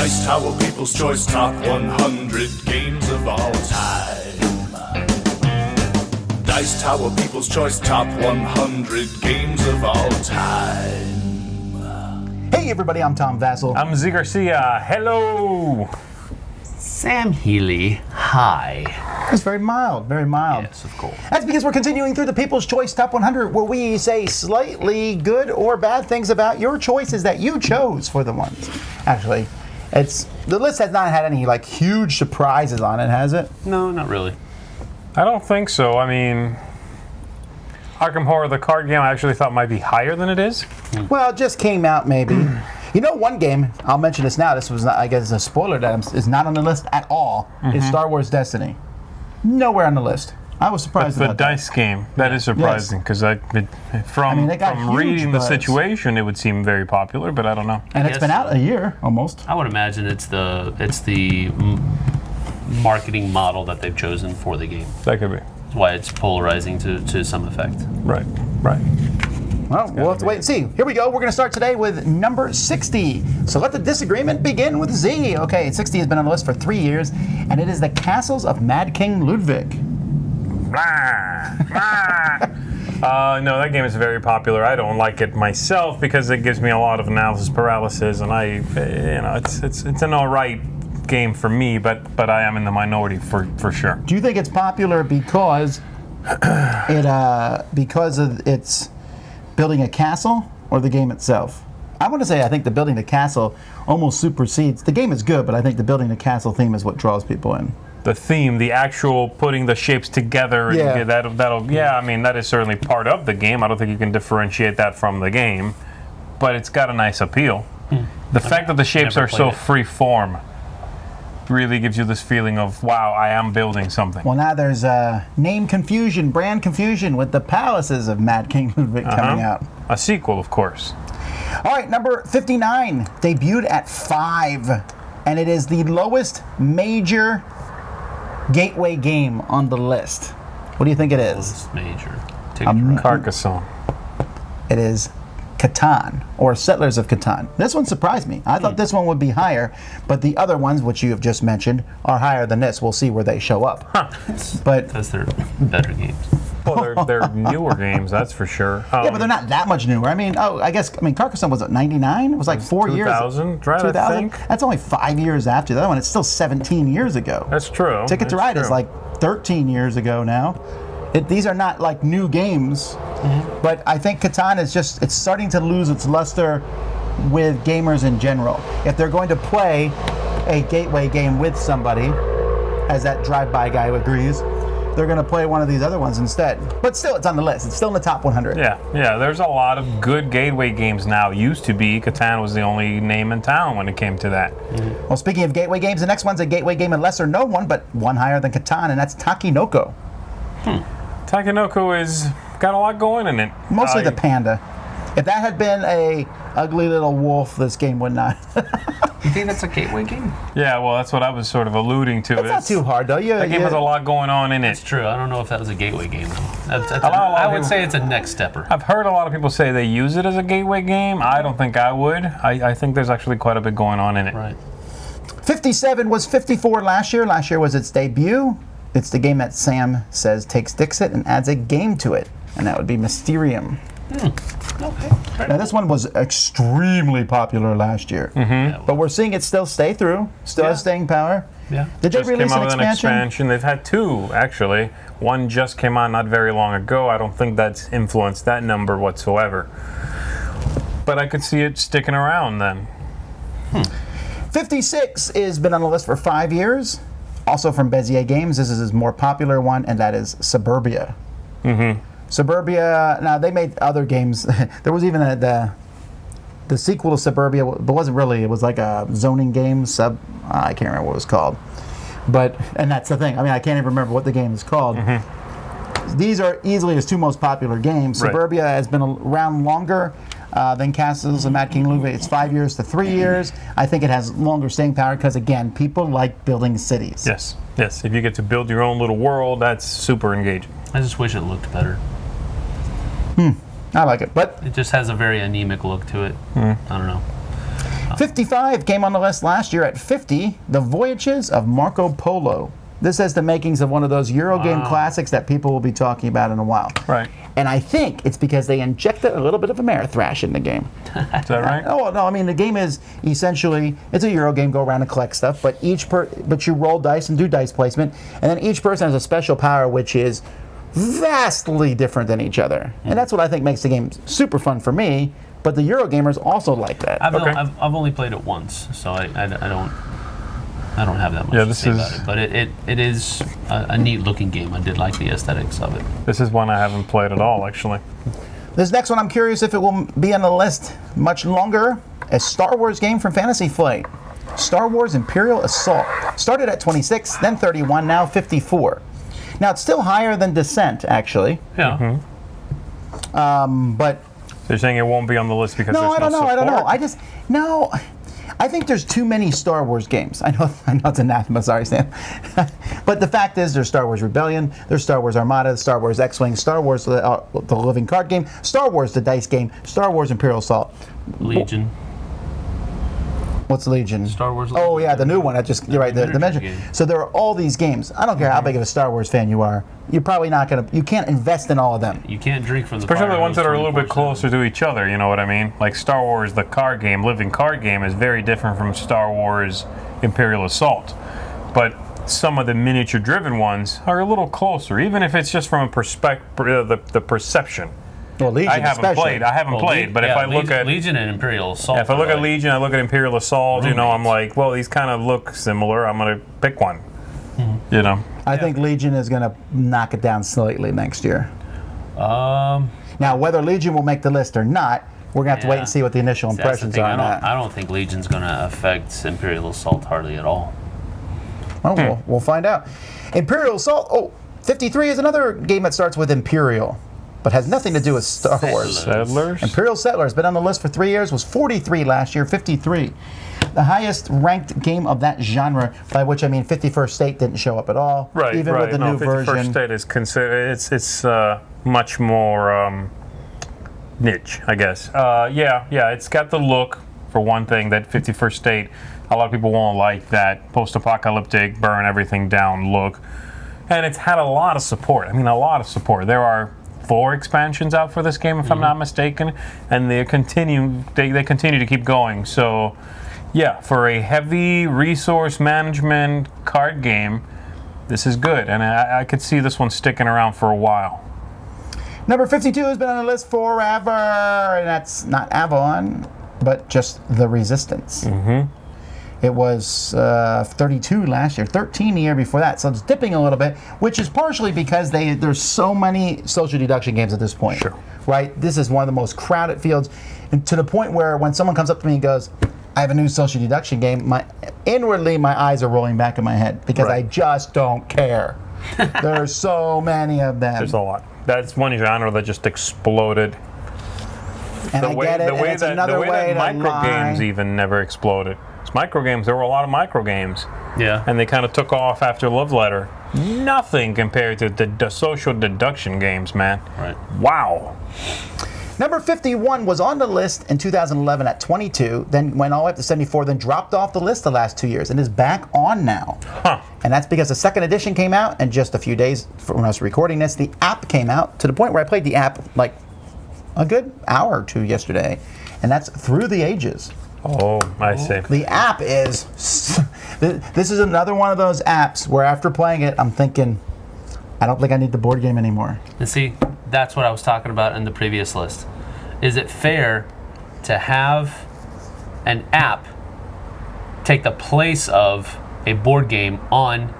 Dice Tower People's Choice Top 100 Games of All Time. Dice Tower People's Choice Top 100 Games of All Time. Hey everybody, I'm Tom Vassell. I'm Z Garcia. Hello. Sam Healy, hi. It's very mild, very mild. Yes, of course. That's because we're continuing through the People's Choice Top 100, where we say slightly good or bad things about your choices that you chose for the ones. Actually, the list has not had any like huge surprises on it, has it? No, not really. I don't think so. I mean, Arkham Horror, the card game, I actually thought might be higher than it is. Well, it just came out maybe. You know, one game, I'll mention this now, this was not, I guess a spoiler that is not on the list at all, is Star Wars Destiny. Nowhere on the list. I was surprised The about that. dice game, that is surprising, because from it got from huge reading the buzz. situation, it would seem very popular, but I don't know. And it's Yes. been out a year, almost. I would imagine it's the marketing model that they've chosen for the game. That could be. That's why it's polarizing to some effect. Right. Well, we'll have to wait and see. Here we go. We're going to start today with number 60. So let the disagreement begin with Z. Okay, 60 has been on the list for 3 years, and it is the Castles of Mad King Ludwig. No, that game is very popular. I don't like it myself because it gives me a lot of analysis paralysis, and it's an all right game for me, but I am in the minority for sure. Do you think it's popular because of its building a castle, or the game itself? I want to say I think the building the castle almost supersedes. The game is good, but I think the building the castle theme is what draws people in. The theme, the actual putting the shapes together, Yeah. and I mean, that is certainly part of the game. I don't think you can differentiate that from the game, but it's got a nice appeal. The fact that the shapes Never are so played it. free form really gives you this feeling of, wow, I am building something. Well, now there's name confusion, brand confusion with the Palaces of Mad King Ludwig coming out. A sequel, of course. All right, number 59 debuted at 5, and it is the lowest major gateway game on the list. What do you think it is? It's major. Take it right. Carcassonne. It is Catan, or Settlers of Catan. This one surprised me. I thought this one would be higher, but the other ones, which you have just mentioned, are higher than this. We'll see where they show up. But Because they're better games. Well, they're newer games, that's for sure. yeah, but they're not that much newer. I mean, Carcassonne was at 99. It was like 4 years. 2000, right, I 2000. think. That's only 5 years after the other one. It's still 17 years ago. That's true. Ticket to That's Ride is true. like 13 years ago now. These are not like new games, but I think Catan is it's starting to lose its luster with gamers in general. If they're going to play a gateway game with somebody, as that drive-by guy agrees, they're going to play one of these other ones instead. But still, it's on the list. It's still in the top 100. Yeah, there's a lot of good gateway games now. Used to be, Catan was the only name in town when it came to that. Well, speaking of gateway games, the next one's a gateway game, a lesser known one, but one higher than Catan, and that's Takenoko. Takenoko is got a lot going in it. Mostly the panda. If that had been a ugly little wolf, this game would not. You think that's a gateway game? Yeah, well, that's what I was sort of alluding to. It's not too hard, though. That game has a lot going on in It's it. true. I don't know if that was a gateway game, though. lot I of would people- say it's a next stepper. I've heard a lot of people say they use it as a gateway game. I don't think I would. I think there's actually quite a bit going on in it. Right. 57 was 54 last year. Last year was its debut. It's the game that Sam says takes Dixit and adds a game to it, and that would be Mysterium. Okay. Now, this one was extremely popular last year, but we're seeing it still stay through, still has staying power. Yeah. Did they Just release came an out with expansion? They've had 2, actually. One just came out not very long ago. I don't think that's influenced that number whatsoever. But I could see it sticking around then. 56 has been on the list for 5 years. Also from Bezier Games, this is his more popular one, and that is Suburbia. Suburbia, now they made other games. There was even the sequel to Suburbia, but wasn't really. It was like a zoning game, I can't remember what it was called. And that's the thing. I mean, I can't even remember what the game is called. These are easily his 2 most popular games. Right. Suburbia has been around longer than Castles of Mad King Ludwig. It's 5 years to 3 years. I think it has longer staying power because, again, people like building cities. Yes. If you get to build your own little world, that's super engaging. I just wish it looked better. I like it, but It just has a very anemic look to it. I don't know. 55 came on the list last year at 50, The Voyages of Marco Polo. This has the makings of one of those Eurogame classics that people will be talking about in a while. Right. And I think it's because they injected a little bit of Amerithrash in the game. Is that right? Oh no! I mean, the game is essentially it's a Euro game. Go around and collect stuff, but but you roll dice and do dice placement, and then each person has a special power, which is vastly different than each other. And that's what I think makes the game super fun for me. But the Euro gamers also like that. I've only played it once, so I don't have that much to say about it. But it is a neat looking game. I did like the aesthetics of it. This is one I haven't played at all, actually. This next one, I'm curious if it will be on the list much longer. A Star Wars game from Fantasy Flight. Star Wars Imperial Assault. Started at 26, then 31, now 54. Now, it's still higher than Descent, actually. Yeah. But So you're saying it won't be on the list because no, there's I don't know. support? I think there's too many Star Wars games. I know it's anathema. Sorry, Sam. But the fact is, there's Star Wars Rebellion, there's Star Wars Armada, Star Wars X-Wing, Star Wars the Living Card Game, Star Wars the Dice Game, Star Wars Imperial Assault. Legion. What's Legion? Star Wars Oh Legion. yeah, the new one. You're right. The miniature mention. game. So there are all these games. I don't care how big of a Star Wars fan you are. You're probably not gonna. You can't invest in all of them. You can't drink from the Especially fire the ones that are a little bit 24/7. closer to each other, you know what I mean? Like Star Wars, the card game, Living Card Game, is very different from Star Wars Imperial Assault. But some of the miniature-driven ones are a little closer, even if it's just from a perspective, the perception. Well, Legion I haven't especially. played. I haven't played, but if I look at Legion and Imperial Assault. if I look are at like- Legion, I look at Imperial Assault. You know, I'm roommates. like, well, these kind of look similar. I'm gonna pick one. You know. I think Legion is gonna knock it down slightly next year. Now, whether Legion will make the list or not, we're gonna have to wait Yeah. and see what the initial That's the impressions thing. are on that. I don't think Legion's going to affect Imperial Assault hardly at all. Well, we'll find out. Imperial Assault. Oh, 53 is another game that starts with Imperial, but has nothing to do with Star Wars. Settlers. Imperial Settlers, been on the list for 3 years, was 43 last year, 53. The highest ranked game of that genre, by which I mean 51st State didn't show up at all. Right, Even right. with the no, new 51st version. State is considered. It's much more niche, I guess. Yeah. It's got the look for one thing that 51st State. A lot of people won't like that post-apocalyptic, burn everything down look, and it's had a lot of support. I mean, a lot of support. There are 4 expansions out for this game, if I'm not mistaken, and they continue to keep going. So, yeah, for a heavy resource management card game, this is good, and I could see this one sticking around for a while. Number 52 has been on the list forever, and that's not Avalon, but just The Resistance. It was 32 last year, 13 the year before that, so it's dipping a little bit, which is partially because there's so many social deduction games at this point. Sure. Right? This is one of the most crowded fields, and to the point where when someone comes up to me and goes, I have a new social deduction game, inwardly my eyes are rolling back in my head because Right. I just don't care. There's so many of them. There's a lot. That's one genre that just exploded. And I get it, and it's another way to micro lie. games even never exploded. It's micro games. There were a lot of micro games, Yeah. and they kind of took off after Love Letter. Nothing compared to the social deduction games, man. Right. Wow. Number 51 was on the list in 2011 at 22, then went all the way up to 74, then dropped off the list the last 2 years, and is back on now. Huh. And that's because the second edition came out, and just a few days when I was recording this, the app came out, to the point where I played the app like a good hour or two yesterday, and that's Through the Ages. Oh, I see. The app is, this is another one of those apps where after playing it, I'm thinking, I don't think I need the board game anymore. And see, that's what I was talking about in the previous list. Is it fair to have an app take the place of a board game on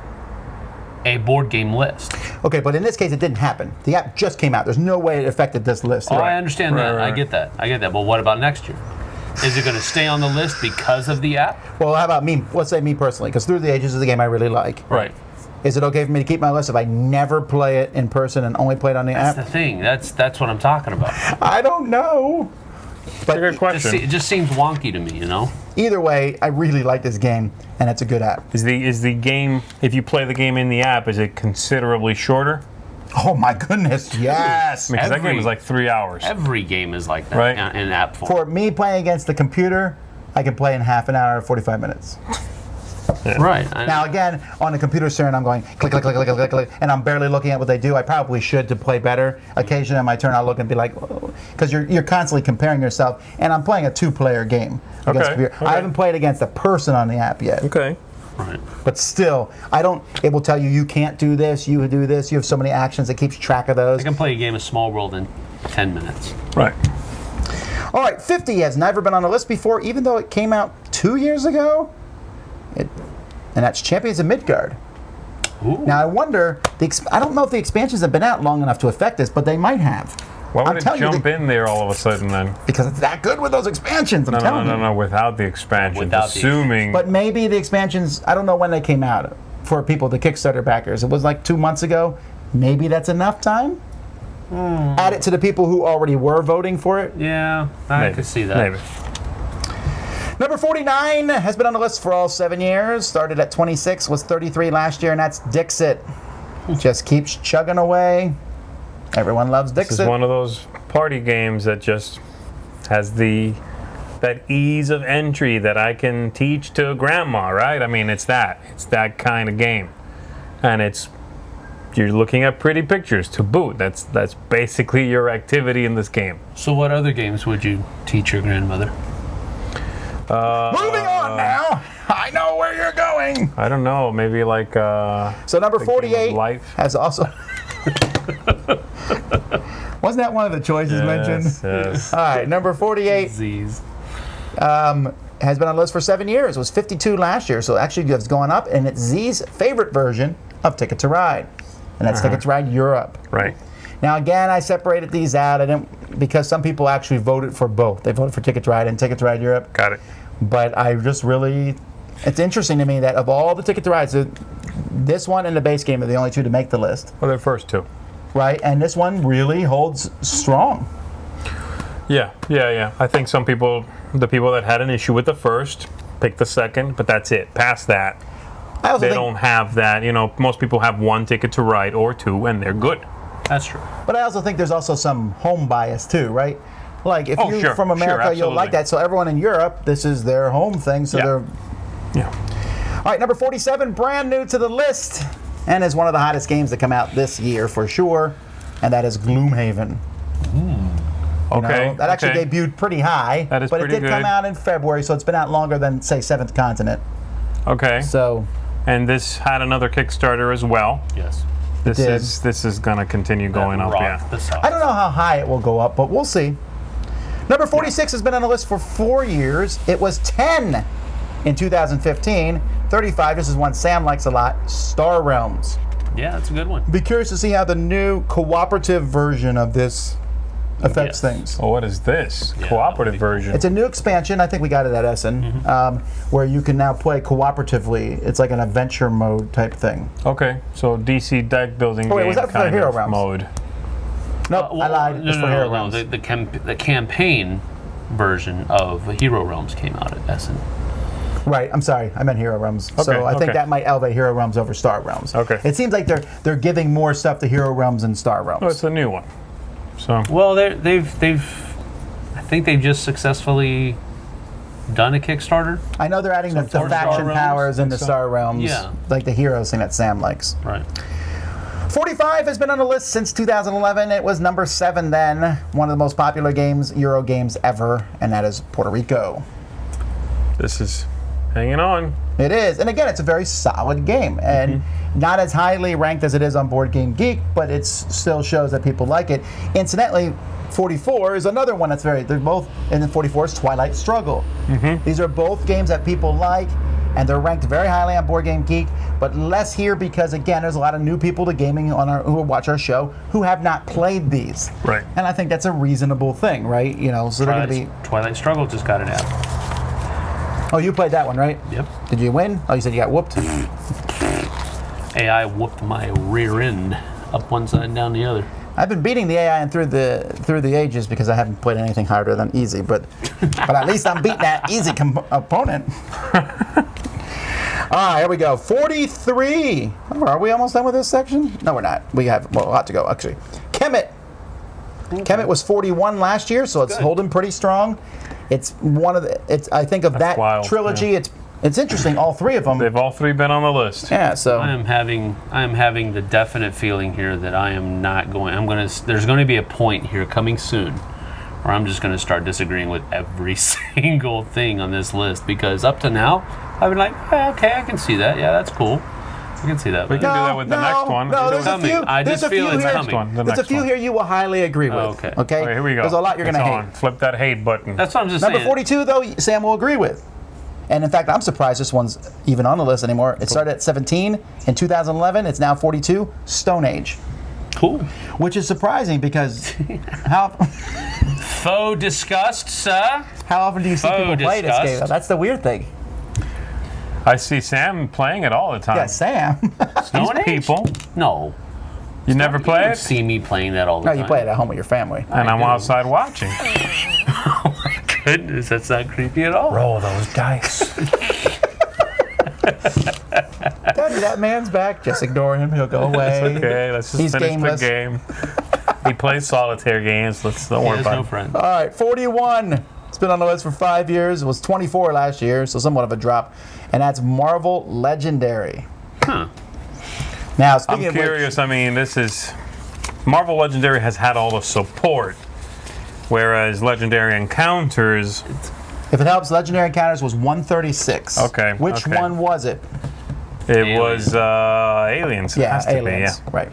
a board game list? Okay, but in this case, it didn't happen. The app just came out. There's no way it affected this list. Oh, I understand that. Right. I get that. But what about next year? Is it going to stay on the list because of the app? Well, how about me? Let's say me personally, because Through the Ages is a game I really like. Right. Is it okay for me to keep my list if I never play it in person and only play it on the That's the app? thing. That's what I'm talking about. I don't know. That's a good question. It just seems wonky to me, you know? Either way, I really like this game, and it's a good app. Is the game, if you play the game in the app, is it considerably shorter? Oh my goodness, yes! Because that Every- game is like 3 hours. Every game is like that Right. in app form. For me playing against the computer, I can play in half an hour, 45 minutes. Right. Now again, on the computer screen, I'm going click, click, click, click, click, click, and I'm barely looking at what they do. I probably should to play better. Occasionally on my turn, I'll look and be like, because you're constantly comparing yourself. And I'm playing a 2-player game against computer. I haven't played against a person on the app yet. Okay. Right. But still, it will tell you you can't do this, you do this, you have so many actions, it keeps track of those. I can play a game of Small World in 10 minutes. Right. All right, 50 has never been on the list before, even though it came out 2 years ago. And that's Champions of Midgard. Ooh. Now I wonder, I don't know if the expansions have been out long enough to affect this, but they might have. Why would it jump in there all of a sudden then? Because it's that good with those expansions, I'm telling you. No, without the expansions. Without the assuming. But maybe the expansions, I don't know when they came out for people, the Kickstarter backers. It was like 2 months ago. Maybe that's enough time? Add it to the people who already were voting for it. Yeah, I could see that. Maybe. Number 49 has been on the list for all 7 years. Started at 26, was 33 last year, and that's Dixit. Just keeps chugging away. Everyone loves Dixit. This is one of those party games that just has that ease of entry that I can teach to grandma, right? I mean, it's that kind of game, and you're looking at pretty pictures to boot. That's basically your activity in this game. So what other games would you teach your grandmother? Moving on now. I know where you're going. I don't know, maybe like So number the Game of 48 Life. has also. Wasn't that one of the choices mentioned? Yes. All right, number 48 Z's. has been on the list for 7 years. It was 52 last year, so actually it's gone up, and it's Z's favorite version of Ticket to Ride, and that's Ticket to Ride Europe. Right. Now again, I separated these out. I didn't, because some people actually voted for both. They voted for Ticket to Ride and Ticket to Ride Europe. Got it. But I just really, it's interesting to me that of all the Ticket to Rides, this one and the base game are the only two to make the list, Well, they're first two. right? And this one really holds strong. Yeah. I think the people that had an issue with the first, picked the second, but that's it. Past that, I also they think, don't have that. Most people have one Ticket to Ride or two, and they're good. That's true. but I also think there's also some home bias too, right? Like if you're sure, from America, sure, you'll like absolutely. that. So everyone in Europe, this is their home thing. So Yeah. they're Yeah. all right. Number 47, brand new to the list, and is one of the hottest games that come out this year for sure, and that is Gloomhaven. You know, Okay. that actually okay. debuted pretty high, That is but it pretty did come good. out in February, so it's been out longer than, say, Seventh Continent. Okay. So, And this had another Kickstarter as well. Yes. This is gonna continue going up. Rock Yeah. the sauce. I don't know how high it will go up, but we'll see. Number 46 has been on the list for 4 years. It was 10 in 2015. 35, this is one Sam likes a lot, Star Realms. Yeah, that's a good one. Be curious to see how the new cooperative version of this affects Yes. things. Oh, what is this? Cooperative version. It's a new expansion. I think we got it at Essen, where you can now play cooperatively. It's like an adventure mode type thing. Okay, so DC deck building Oh, wait, game was that for kind Hero of Realms? mode. Nope, I lied. It's for Hero Realms. The campaign version of Hero Realms came out at Essen. Right, I'm sorry. I meant Hero Realms. Okay, So I think okay. that might elevate Hero Realms over Star Realms. Okay. It seems like they're giving more stuff to Hero Realms and Star Realms. Oh, it's a new one. So Well, they've I think they've just successfully done a Kickstarter. I know they're adding the for Star faction Realms? powers into so. Star Realms, Yeah. like the Heroes thing that Sam likes. Right. 45 has been on the list since 2011. It was number 7 then. One of the most popular games, Euro games ever, and that is Puerto Rico. this is hanging on. It is, and again, it's a very solid game, and not as highly ranked as it is on Board Game Geek, but it still shows that people like it. Incidentally, 44 is another one that's they're both, and then 44 is Twilight Struggle. These are both games that people like, and they're ranked very highly on Board Game Geek, but less here because, again, there's a lot of new people to gaming who watch our show who have not played these. Right. And I think that's a reasonable thing, right? You know, so they're going to be. Twilight Struggle just got it out. Oh, you played that one, right? Yep. Did you win? Oh, you said you got whooped. AI whooped my rear end up one side and down the other. I've been beating the AI and through the ages because I haven't played anything harder than easy, but at least I'm beating that easy opponent. All right, here we go. 43. Oh, are we almost done with this section? No, we're not. We have a lot to go, actually. Kemet. Kemet was 41 last year, so it's holding pretty strong. It's one of the. It's I think of that wild, trilogy. yeah. It's interesting. All three of them. They've all three been on the list. Yeah. So I am having the definite feeling here that I am not going. There's going to be a point here coming soon where I'm just going to start disagreeing with every single thing on this list, because up to now I've been like, okay, I can see that. Yeah, that's cool. I can see that. We can do that with the next one. No, there's a coming. few. I There's just a feel few it's here. coming. There's a few here you will highly agree with. Okay. Okay. Okay, here we go. There's a lot you're going to It's hate. on. Flip that hate button. That's what I'm just Number saying. 42, though, Sam will agree with. And in fact, I'm surprised this one's even on the list anymore. It started at 17 in 2011. It's now 42. Stone Age, Cool. which is surprising because how Faux disgust, sir. how often do you see Faux people play this disgust. game? That's the weird thing. I see Sam playing it all the time. Yeah, Sam. Stone These Age? people. No. You never You play don't it? see me playing that all the No, time. you play it at home with your family. And I'm do. outside watching. Goodness, that's not creepy at all. Roll those dice. Daddy, that man's back. Just ignore him. He'll go away. Okay, let's just He's finish gameless. the game. He plays solitaire games. Let's don't He worry has about no it. friend. All right, 41. It's been on the list for 5 years. It was 24 last year, so somewhat of a drop. And that's Marvel Legendary. Huh. Now, I'm speaking of curious. I mean, this is Marvel Legendary has had all the support, whereas Legendary Encounters. if it helps, Legendary Encounters was 136. Okay, Which okay. one was it? It was Aliens. It Yeah, has to Aliens. be, yeah. Right.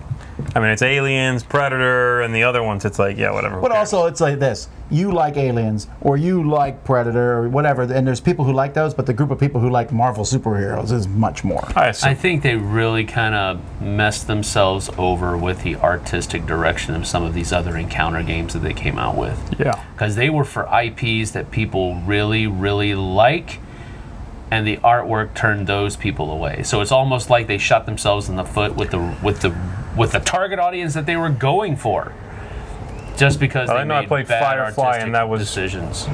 I mean, it's Aliens, Predator, and the other ones. It's like, yeah, whatever. who But cares? also, it's like this. You like Aliens, or you like Predator, or whatever, and there's people who like those, but the group of people who like Marvel superheroes is much more. I assume. I think they really kind of messed themselves over with the artistic direction of some of these other encounter games that they came out with. yeah. Because they were for IPs that people really, really like, and the artwork turned those people away. So it's almost like they shot themselves in the foot with the target audience that they were going for, just because Well, they I know I made played bad Firefly, artistic and that was- decisions.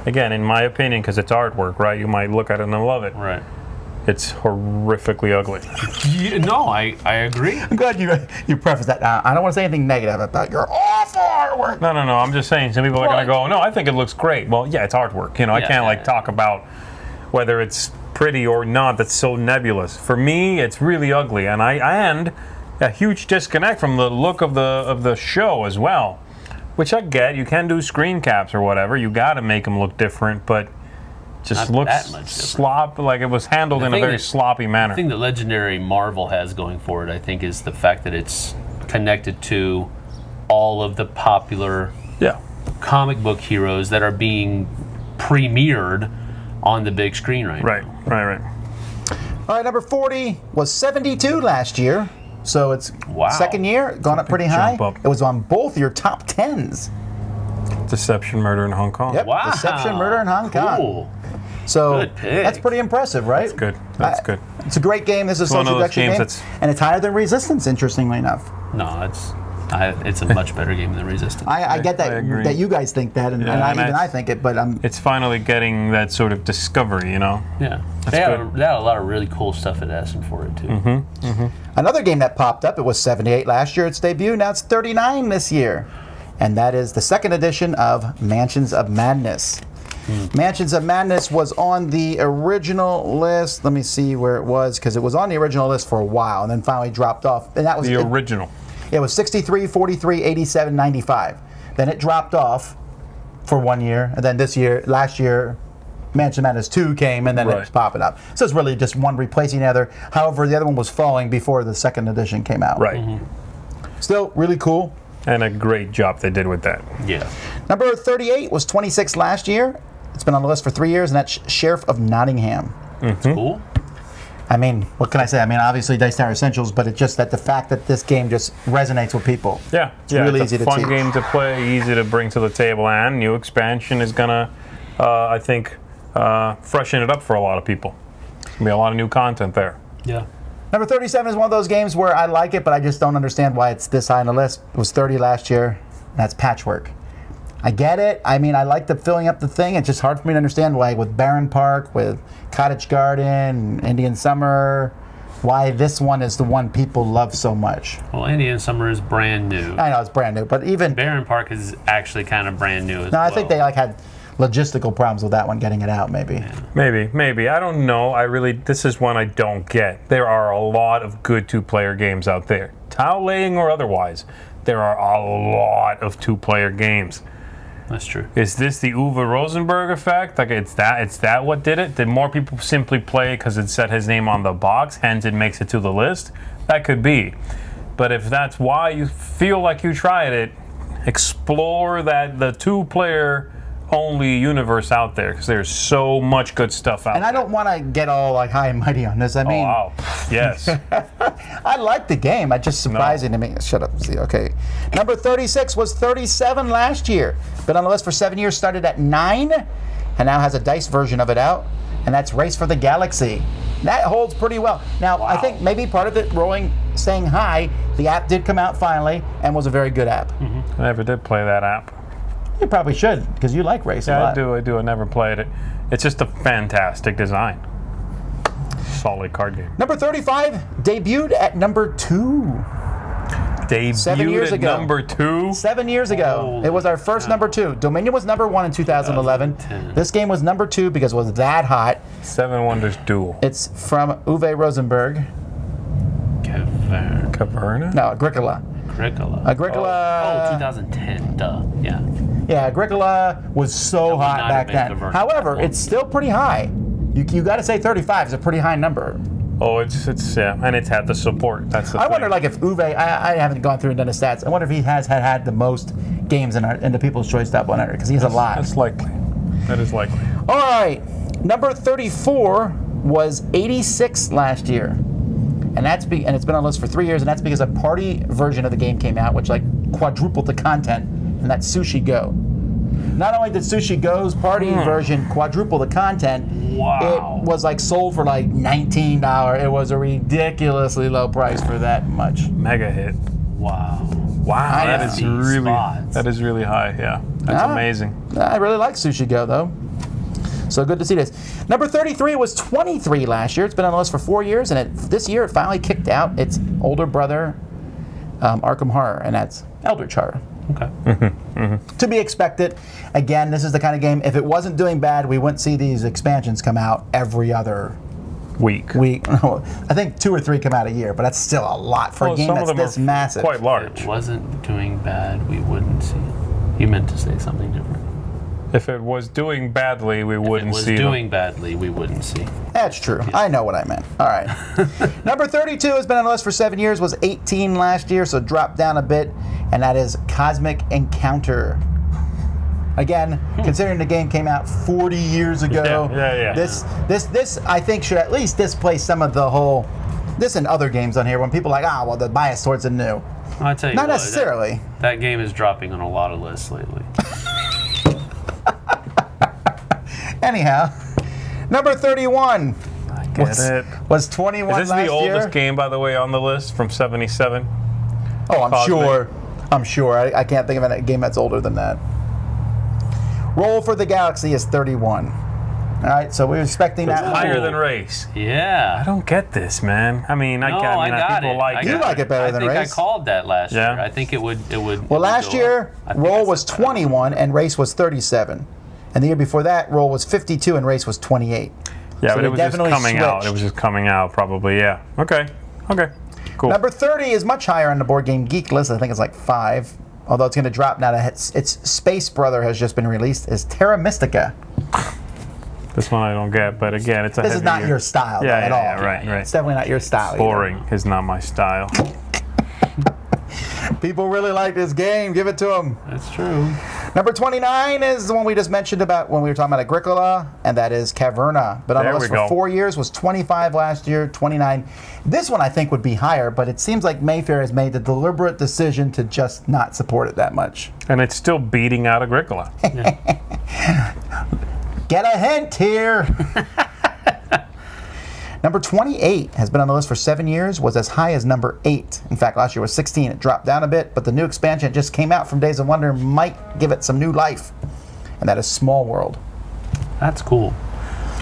Again, in my opinion, because it's artwork, right? You might look at it and love it. Right. It's horrifically ugly. No, I agree. I'm glad you prefaced that. I don't want to say anything negative about your awful artwork. No. I'm just saying. Some people are Well, going to go, no, I think it looks great. Well, yeah, it's artwork. You know, I Yeah, can't yeah. talk about whether it's pretty or not. That's so nebulous. For me, it's really ugly, and and a huge disconnect from the look of the show as well. Which I get. You can do screen caps or whatever. You got to make them look different, but just Not looks that much different. slop like it was handled The in a thing very that- sloppy manner. The thing that Legendary Marvel has going forward, I think, is the fact that it's connected to all of the popular Yeah. comic book heroes that are being premiered on the big screen right Right. All right, number 40 was 72 last year. So it's Wow. second year, gone up pretty high. jump up. It was on both your top 10s. Deception, Murder in Hong Kong. Yep. Wow. Deception, Murder in Hong Kong. Cool. So Good pick. that's pretty impressive, right? That's good. That's good. It's a great game. This is a one of social those deduction games game. that's- And it's higher than Resistance, interestingly enough. No, it's a much better game than Resistance. I get that I agree. that you guys think that, and, Yeah, and and even it's- I think it, but It's finally getting that sort of discovery, you know? yeah. They had a lot of really cool stuff at Essen for it, too. another game that popped up. It was 78 last year, its debut. Now it's 39 this year. And that is the second edition of Mansions of Madness. Mansions of Madness was on the original list. Let me see where it was, because it was on the original list for a while and then finally dropped off. And that was The original. it was 63, 43, 87, 95. Then it dropped off for 1 year, and then last year, Mansion of Madness 2 came, and then it Right. was popping up. So it's really just one replacing the other. However, the other one was falling before the second edition came out. Right. Still really cool. And a great job they did with that. Yeah. Number 38 was 26 last year. It's been on the list for 3 years, and that's Sheriff of Nottingham. It's cool. I mean, what can I say? I mean, obviously Dice Tower Essentials, but it's just that the fact that this game just resonates with people. Yeah. It's really easy a to fun teach. game to play, easy to bring to the table, and new expansion is going to, I think, freshen it up for a lot of people. There'll be a lot of new content there. Yeah. Number 37 is one of those games where I like it, but I just don't understand why it's this high on the list. It was 30 last year. And that's Patchwork. I get it. I mean, I like the filling up the thing. It's just hard for me to understand why with Barren Park, with Cottage Garden, Indian Summer, why this one is the one people love so much. Well, Indian Summer is brand new. I know it's brand new, but even Barren Park is actually kind of brand new as no, well. I think they had logistical problems with that one, getting it out, maybe. Maybe. I don't know. This is one I don't get. There are a lot of good two-player games out there. Tile laying or otherwise, there are a lot of two-player games. That's true. Is this the Uwe Rosenberg effect? Like it's that what did it? Did more people simply play because it said his name on the box, hence it makes it to the list? That could be. But if that's why you feel like you tried it, explore the two-player only universe out there, because there's so much good stuff out there. And I don't want to get all like high and mighty on this. I mean, wow. Yes. I like the game. It's just surprising to me. Shut up. See, okay. Number 36 was 37 last year. Been on the list for 7 years, started at 9, and now has a dice version of it out, and that's Race for the Galaxy. That holds pretty well. Now, I think maybe part of it staying high, the app did come out finally and was a very good app. I never did play that app. You probably should, because you like Race a lot. I do. I never played it. It's just a fantastic design. Solid card game. Number 35 debuted at number 2. Debuted 7 years at ago. number 2? 7 years ago. It was our first number 2. Dominion was number 1 in 2011. 2010. This game was number 2 because it was that hot. Seven Wonders Duel. It's from Uwe Rosenberg. Caverna? No, Agricola. Agricola. Agricola. Oh, 2010. Duh. Yeah. Yeah, Agricola was so would hot not back have been then. Caverna. However, it's still pretty high. You got to say 35 is a pretty high number. Oh, it's and it's had the support. That's the I thing. wonder, like, if Uwe, I haven't gone through and done his stats. I wonder if he has had the most games in the People's Choice Top 100, because he has a lot. That's likely. That is likely. All right, number 34 was 86 last year, and it's been on the list for 3 years, and that's because a party version of the game came out, which like quadrupled the content, and that's Sushi Go. Not only did Sushi Go's party version quadruple the content, Wow. it was like sold for like $19. It was a ridiculously low price for that much. Mega hit. Wow. Wow, I that know. is really Spots. that is really high. Yeah, that's Ah. amazing. I really like Sushi Go, though. So good to see this. Number 33 was 23 last year. It's been on the list for 4 years, and this year it finally kicked out its older brother, Arkham Horror, and that's Eldritch Horror. Okay. To be expected. Again, this is the kind of game, if it wasn't doing bad, we wouldn't see these expansions come out every other Weak. week. I think 2 or 3 come out a year, but that's still a lot for a game some that's of them this are massive. quite If large. it wasn't doing bad, we wouldn't see it. You meant to say something different. If it was doing badly, we If it wouldn't was see doing badly, we wouldn't see. That's true. I know what I meant. All right. Number 32 has been on the list for 7 years, was 18 last year, so dropped down a bit, and that is Cosmic Encounter. Again, considering the game came out 40 years ago, Yeah. this I think should at least displace some of the whole, this and other games on here when people are like, well, the bias towards the new. I'll tell you Not what, necessarily. That game is dropping on a lot of lists lately. Anyhow, number 31 Get it. was 21 Is this last the oldest year. game, by the way, on the list from '77? Oh, I'm Cosmic. sure. I'm sure. I can't think of a game that's older than that. Roll for the Galaxy is 31. All right, so we were expecting that. Higher than Race. I Yeah. don't get this, man. I mean, I got people it. like I it. You got like it better than I think Race. I called that last Yeah. year. I think it would. Well, last year, Roll was 20. 21 and Race was 37. And the year before that, Roll was 52 and Race was 28. Yeah, So but they it was just definitely coming out. It switched. was just coming out, probably. Yeah. Okay. Cool. Number 30 is much higher on the Board Game Geek list. I think it's like 5. Although it's going to drop now that its Space Brother has just been released, is Terra Mystica. This one I don't get, but again, it's a This is not heavier- your style Yeah, at yeah, all. yeah, right. It's definitely not your style. either. Boring is not my style. People really like this game. Give it to them. That's true. Number 29 is the one we just mentioned about when we were talking about Agricola, and that is Caverna. But on the There list we for go. 4 years, was 25 last year, 29. This one I think would be higher, but it seems like Mayfair has made the deliberate decision to just not support it that much. And it's still beating out Agricola. Get a hint here. Number 28 has been on the list for 7 years, was as high as number 8. In fact, last year was 16. It dropped down a bit, but the new expansion just came out from Days of Wonder might give it some new life. And that is Small World. That's cool.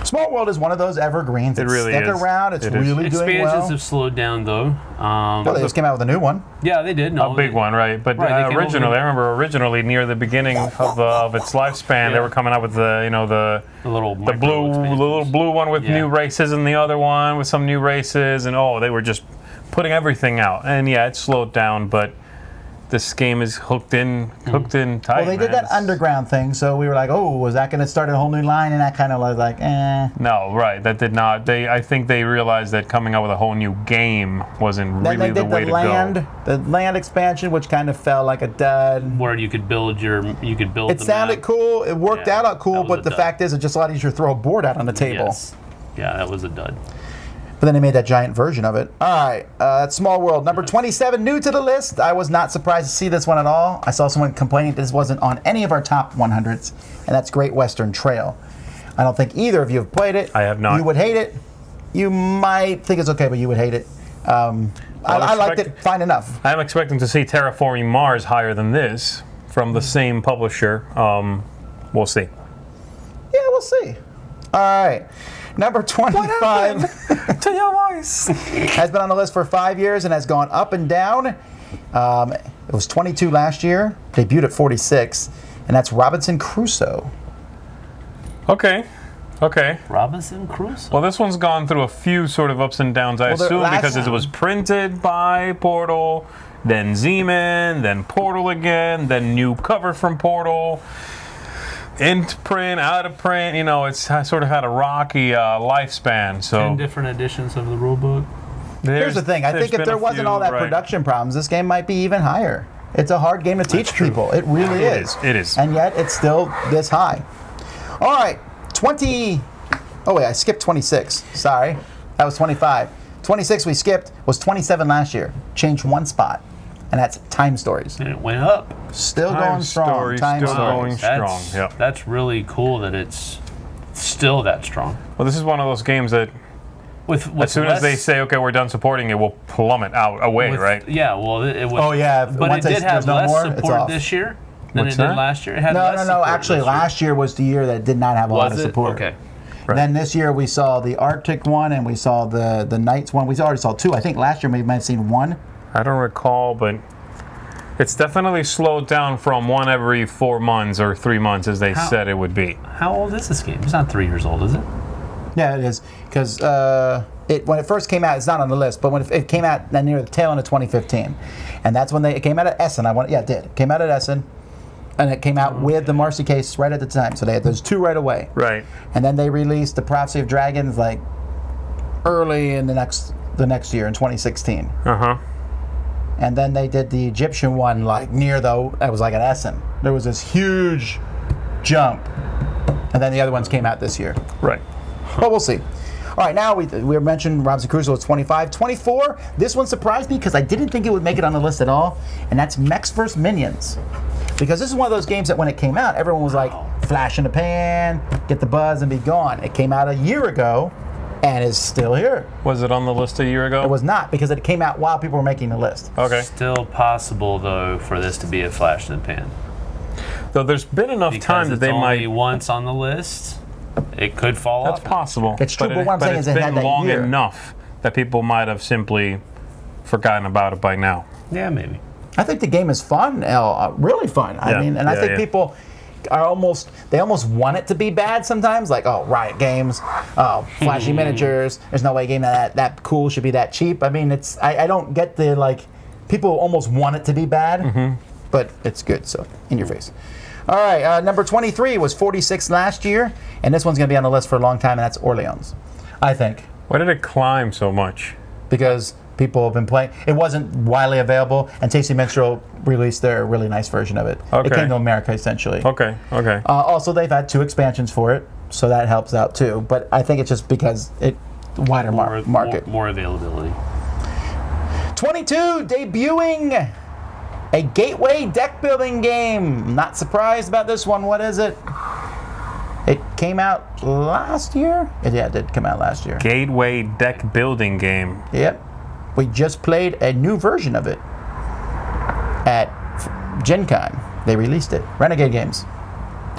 Small World is one of those evergreens that really stick is. around. It's It is. really doing Expansions well. have slowed down though. Well, they just came out with a new one. Yeah, they did. No, A big one, right? But Right, they came originally, over- I remember originally near the beginning of its lifespan, they Yeah. were coming out with the The little the little blue one with Yeah. new races, and the other one with some new races, and they were just putting everything out. And yeah, it slowed down, but this game is hooked in tight. Well, they did man. that It's- underground thing, so we were like, oh, was that going to start a whole new line? And that kind of was like, eh. No, right? That did not. I think they realized that coming out with a whole new game wasn't Then really they the did way to go. the land expansion, which kind of fell like a dud. where you could build It the sounded map. cool. It worked Yeah, out cool, that was but a the dud. fact is, it's just a lot easier to throw a board out on the table. Yes. Yeah, that was a dud. But then they made that giant version of it. All right, that's Small World. Number 27, new to the list. I was not surprised to see this one at all. I saw someone complaining this wasn't on any of our top 100s, and that's Great Western Trail. I don't think either of you have played it. I have not. You would hate it. You might think it's okay, but you would hate it. I liked it fine enough. I'm expecting to see Terraforming Mars higher than this from the same publisher. We'll see. Yeah, we'll see. All right. Number 25 To your voice. has been on the list for 5 years and has gone up and down. It was 22 last year, debuted at 46, and that's Robinson Crusoe. Okay. Robinson Crusoe. Well, this one's gone through a few sort of ups and downs, I Well, the assume, last because it was printed by Portal, then Z-Man, then Portal again, then new cover from Portal. Into print, out of print, it's sort of had a rocky lifespan. So 10 different editions of the rulebook. Here's the thing. I think if there wasn't all that production problems, this game might be even higher. It's a hard game to teach people. It really It is. is. It is. And yet it's still this high. All right. 20. Oh, wait. I skipped 26. Sorry. That was 25. 26 we skipped was 27 last year. Changed one spot. And that's Time Stories. And it went up. Still Time going strong. Stories Time still Stories. going strong. Yep. That's really cool that it's still that strong. Well, this is one of those games that With as soon as less- they say, okay, we're done supporting it, will plummet away, with- right? Yeah, well, it was. Oh, yeah, But once it they- did have there's no less more, it's support off. this year than What's it did that? last year. It had No, less no, no. support Actually, this year. last year was the year that did not have a lot Was of it? support. Okay. Then this year we saw the Arctic one and we saw the Knights one. We already saw two. I think last year we might have seen one. I don't recall, but it's definitely slowed down from one every 4 months or 3 months, as they How- said it would be. How old is this game? It's not 3 years old, is it? Yeah, it is because when it first came out, it's not on the list, but when it came out near the tail end of 2015, and that's when it came out at Essen. It did. It came out at Essen, and it came out with the Marcy case right at the time. So they had those two right away. Right. And then they released the Prophecy of Dragons like early in the next year in 2016. Uh-huh. And then they did the Egyptian one like that was like at Essen. There was this huge jump. And then the other ones came out this year. Right. But we'll see. All right, now we mentioned Robinson Crusoe is 25. 24, this one surprised me because I didn't think it would make it on the list at all, and that's Mechs vs. Minions. Because this is one of those games that when it came out, everyone was like, flash in the pan, get the buzz, and be gone. It came out a year ago and is still here. Was it on the list a year ago? It was not, because it came out while people were making the list. Okay. Still possible, though, for this to be a flash in the pan. Though there's been enough Because time that it's they only might. once on the list. It could fall That's off. possible. It's true, but what I'm saying it's is it been had that long year. enough that people might have simply forgotten about it by now. Yeah, maybe. I think the game is fun, really fun. I Yeah, mean, and I yeah, think yeah. people are almost want it to be bad sometimes. Like, oh, Riot Games, oh, flashy miniatures. There's no way a game that cool should be that cheap. I mean, I don't get the people almost want it to be bad, but it's good. So in your face. All right, number 23 was 46 last year, and this one's going to be on the list for a long time, and that's Orleans, I think, Why did it climb so much? because people have been playing. It wasn't widely available, and Tasty Minstrel released their really nice version of it. It Okay. came to America, essentially. Okay. Also, they've had 2 expansions for it, so that helps out, too. But I think it's just because wider market. More availability. 22, debuting a gateway deck building game. Not surprised about this one. What is it? It came out last year? Yeah, it did come out last year. Gateway deck building game. Yep. We just played a new version of it at Gen Con. They released it. Renegade Games.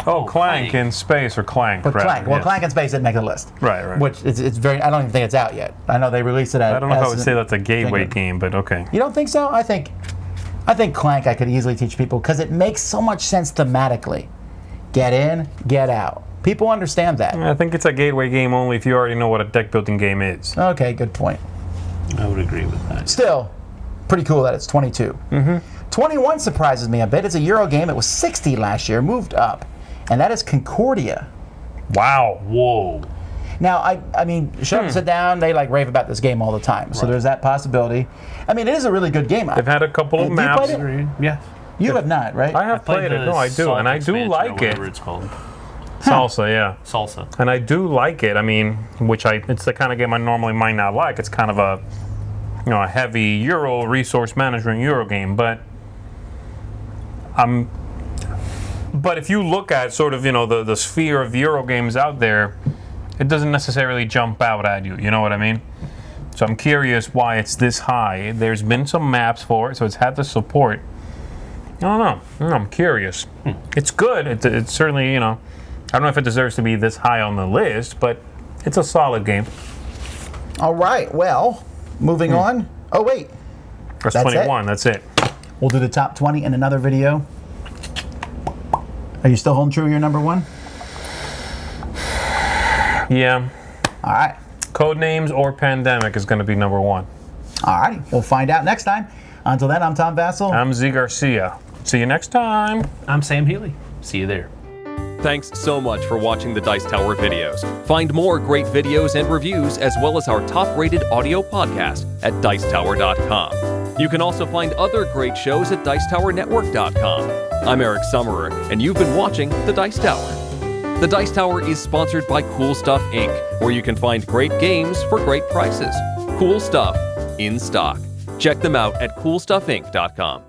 Oh, Clank in Space, or Clank. But rather, Clank. Well, yes. Clank and Space didn't make the list. Right. Which it's very. I don't even think it's out yet. I know they released it. I don't know if I would say that's a gateway game, but okay. You don't think so? I think Clank I could easily teach people because it makes so much sense thematically. Get in, get out. People understand that. I think it's a gateway game only if you already know what a deck building game is. Okay, good point. I would agree with that. Still, pretty cool that it's 22. 21 surprises me a bit. It's a Euro game. It was 60 last year, moved up. And that is Concordia. Wow. Whoa. Now, I mean, shut up and sit down, they like rave about this game all the time. So there's that possibility. I mean, it is a really good game. They've had a couple of Have you maps. played it? Yeah. You have not, right? I have played it. No, I do. And I do like it. Whatever it's called. Salsa, yeah. Salsa. And I do like it. I mean, it's the kind of game I normally might not like. It's kind of a, a heavy Euro resource management Euro game. But if you look at sort of, the sphere of Euro games out there, it doesn't necessarily jump out at you. You know what I mean? So I'm curious why it's this high. There's been some maps for it, so it's had the support. I don't know. I'm curious. It's good. It's certainly, I don't know if it deserves to be this high on the list, but it's a solid game. All right, well, moving on. Oh, wait. That's That's 21. That's it. We'll do the top 20 in another video. Are you still holding true to your number one? Yeah. All right. Codenames or Pandemic is going to be number one. All righty. We'll find out next time. Until then, I'm Tom Vassell. I'm Z Garcia. See you next time. I'm Sam Healy. See you there. Thanks so much for watching the Dice Tower videos. Find more great videos and reviews, as well as our top-rated audio podcast at Dicetower.com. You can also find other great shows at Dicetowernetwork.com. I'm Eric Summerer, and you've been watching The Dice Tower. The Dice Tower is sponsored by Cool Stuff Inc., where you can find great games for great prices. Cool stuff in stock. Check them out at CoolStuffInc.com.